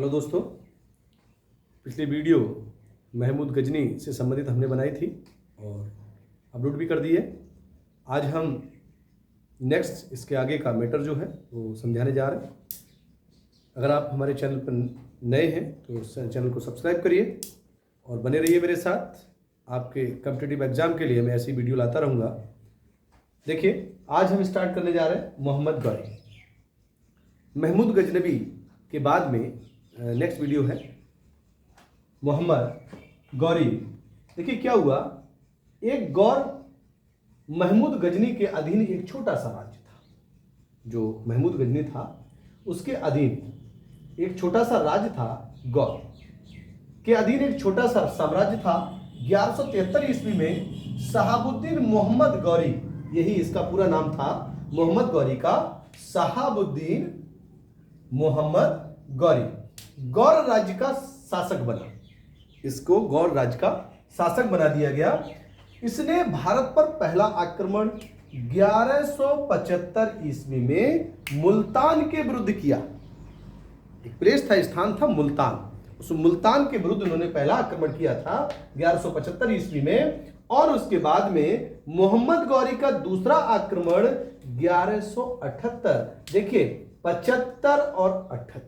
Hello दोस्तों, पिछली video Mahmood Ghazni से संबंधित हमने बनाई थी और अपलोड भी कर दी है। आज हम नेक्स्ट इसके आगे का मैटर जो है वो समझाने जा रहे हैं। अगर आप हमारे चैनल पर नए हैं तो चैनल को सब्सक्राइब करिए और बने रहिए मेरे साथ। आपके कॉम्पिटिटिव एग्जाम के लिए मैं ऐसी वीडियो लाता रहूँगा। देखिए, आज हम स्टार्ट करने जा रहे हैं मोहम्मद गौरी। महमूद गजनबी के बाद में नेक्स्ट वीडियो है मोहम्मद गौरी। देखिए क्या हुआ, एक गौर महमूद गजनी के अधीन एक छोटा सा राज्य था। जो महमूद गजनी था उसके अधीन एक छोटा सा राज्य था। गौर के अधीन एक छोटा सा साम्राज्य था। 1173 ईस्वी में शहाबुद्दीन मोहम्मद गौरी, यही इसका पूरा नाम था, मोहम्मद गौरी का शहाबुद्दीन मोहम्मद गौरी गौर राज्य का शासक बना। इसको गौर राज्य का शासक बना दिया गया। इसने भारत पर पहला आक्रमण 1175 ईस्वी में मुल्तान के विरुद्ध किया। एक प्लेस था, स्थान था मुल्तान। उस मुल्तान के विरुद्ध उन्होंने पहला आक्रमण किया था 1175 ईस्वी में। और उसके बाद में मोहम्मद गौरी का दूसरा आक्रमण 1178। देखिए 75 और 78,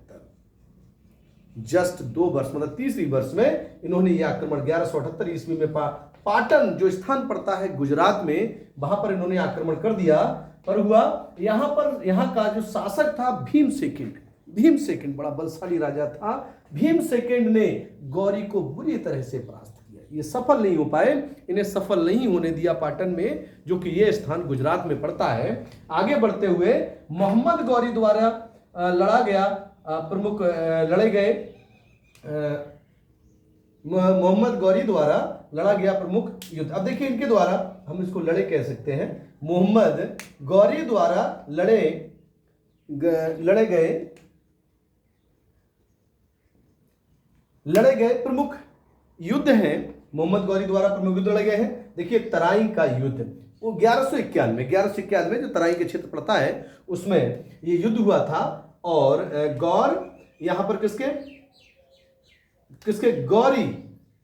जस्ट 2 वर्ष, मतलब तीसरी वर्ष में इन्होंने यह आक्रमण 1178 ईस्वी में पाटन जो स्थान पड़ता है गुजरात में, वहां पर इन्होंने आक्रमण कर दिया। पर हुआ यहाँ का जो शासक था भीम सेकंड बड़ा बलशाली राजा था। भीम सेकंड ने गौरी को बुरी तरह से परास्त किया। ये सफल नहीं हो पाए, इन्हें सफल नहीं होने दिया पाटन में, जो कि यह स्थान गुजरात में पड़ता है। आगे बढ़ते हुए मोहम्मद गौरी द्वारा लड़ा गया प्रमुख लड़े गए मोहम्मद गौरी द्वारा लड़ा गया प्रमुख युद्ध। अब देखिए इनके द्वारा हम इसको लड़े कह सकते हैं। मोहम्मद गौरी द्वारा लड़े गए प्रमुख युद्ध हैं। मोहम्मद गौरी द्वारा प्रमुख युद्ध लड़े गए हैं। देखिए तराई का युद्ध, वो 1191 जो तराई के क्षेत्र पड़ता है उसमें ये युद्ध हुआ था। और गौर यहां पर किसके गौरी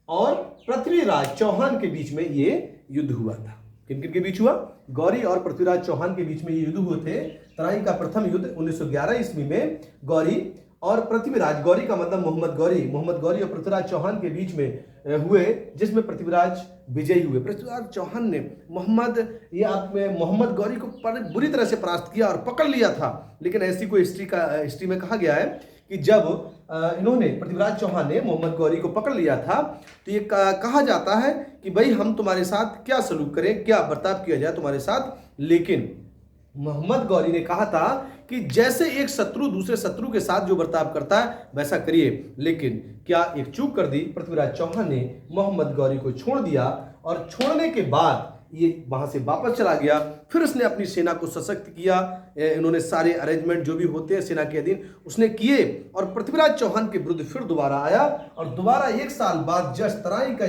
और पृथ्वीराज चौहान के बीच में ये युद्ध हुआ था। किन किन के बीच हुआ? गौरी और पृथ्वीराज चौहान के बीच में ये युद्ध हुए थे। तराई का प्रथम युद्ध 1911 ईस्वी में गौरी और पृथ्वीराज, गौरी का मतलब मोहम्मद गौरी और पृथ्वीराज चौहान के बीच में हुए, जिसमें पृथ्वीराज विजयी हुए। पृथ्वीराज चौहान ने मोहम्मद गौरी को बुरी तरह से परास्त किया और पकड़ लिया था। लेकिन ऐसी कोई हिस्ट्री में कहा गया है कि जब इन्होंने पृथ्वीराज चौहान ने मोहम्मद गौरी को पकड़ लिया था तो ये कहा जाता है कि भाई हम तुम्हारे साथ क्या सलूक करें, क्या बर्ताव किया जाए तुम्हारे साथ। लेकिन मोहम्मद गौरी ने कहा था कि जैसे एक शत्रु दूसरे शत्रु के साथ जो बर्ताव करता है वैसा करिए। लेकिन क्या एक चूक कर दी, पृथ्वीराज चौहान ने मोहम्मद गौरी को छोड़ दिया और छोड़ने के बाद ये वहां से वापस चला गया। फिर उसने अपनी सेना को सशक्त किया। इन्होंने सारे अरेंजमेंट जो भी होते हैं सेना के अधीन उसने किए और पृथ्वीराज चौहान के विरुद्ध फिर दोबारा आया। और दोबारा 1 साल बाद जस्ट तराई का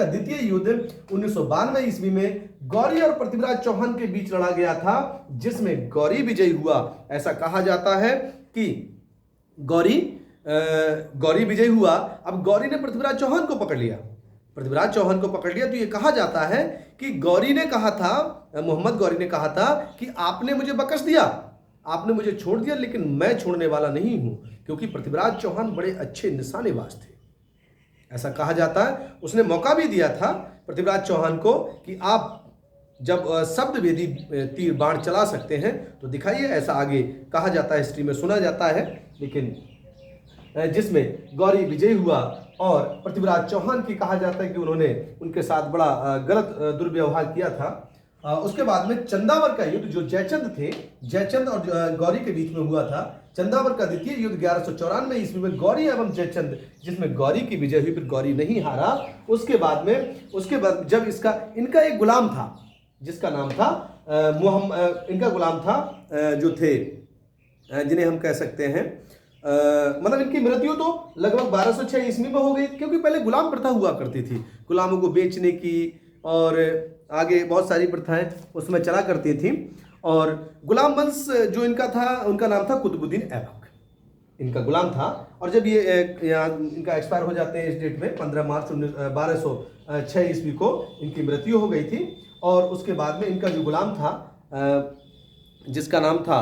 द्वितीय युद्ध 1992 ईस्वी में गौरी और पृथ्वीराज चौहान के बीच लड़ा गया था, जिसमें गौरी विजयी हुआ। ऐसा कहा जाता है कि गौरी विजयी हुआ। अब गौरी ने पृथ्वीराज चौहान को पकड़ लिया तो ये कहा जाता है कि मोहम्मद गौरी ने कहा था कि आपने मुझे बख्श दिया, आपने मुझे छोड़ दिया, लेकिन मैं छोड़ने वाला नहीं हूं, क्योंकि पृथ्वीराज चौहान बड़े अच्छे निशानेबाज थे। ऐसा कहा जाता है। उसने मौका भी दिया था पृथ्वीराज चौहान को कि आप जब शब्द वेदी तीर बाण चला सकते हैं तो दिखाइए। ऐसा आगे कहा जाता है, हिस्ट्री में सुना जाता है। लेकिन जिसमें गौरी विजयी हुआ और पृथ्वीराज चौहान की कहा जाता है कि उन्होंने उनके साथ बड़ा गलत दुर्व्यवहार किया था। उसके बाद में चंदावर का युद्ध जो जयचंद और गौरी के बीच में हुआ था, चंदावर का द्वितीय युद्ध 1194 ईस्वी में गौरी एवं जयचंद, जिसमें गौरी की विजय हुई, फिर गौरी नहीं हारा। उसके बाद जब इनका एक गुलाम था जिसका नाम था इनका गुलाम था जो थे जिन्हें हम कह सकते हैं मतलब इनकी मृत्यु तो लगभग 1206 ईस्वी में हो गई, क्योंकि पहले गुलाम प्रथा हुआ करती थी, गुलामों को बेचने की और आगे बहुत सारी प्रथाएं उसमें चला करती थी। और गुलाम वंश जो इनका था, उनका नाम था कुतुबुद्दीन ऐबक, इनका गुलाम था। और जब ये यहाँ इनका एक्सपायर हो जाते हैं इस डेट में 15 मार्च 1206 ईस्वी को इनकी मृत्यु हो गई थी। और उसके बाद में इनका जो गुलाम था जिसका नाम था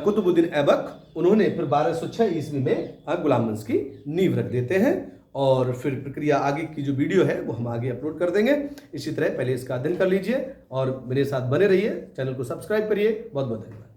कुतुबुद्दीन ऐबक, उन्होंने फिर 1206 ईस्वी में गुलाम वंश की नींव रख देते हैं। और फिर प्रक्रिया आगे की जो वीडियो है वो हम आगे अपलोड कर देंगे। इसी तरह पहले इसका अध्ययन कर लीजिए और मेरे साथ बने रहिए, चैनल को सब्सक्राइब करिए। बहुत बहुत धन्यवाद।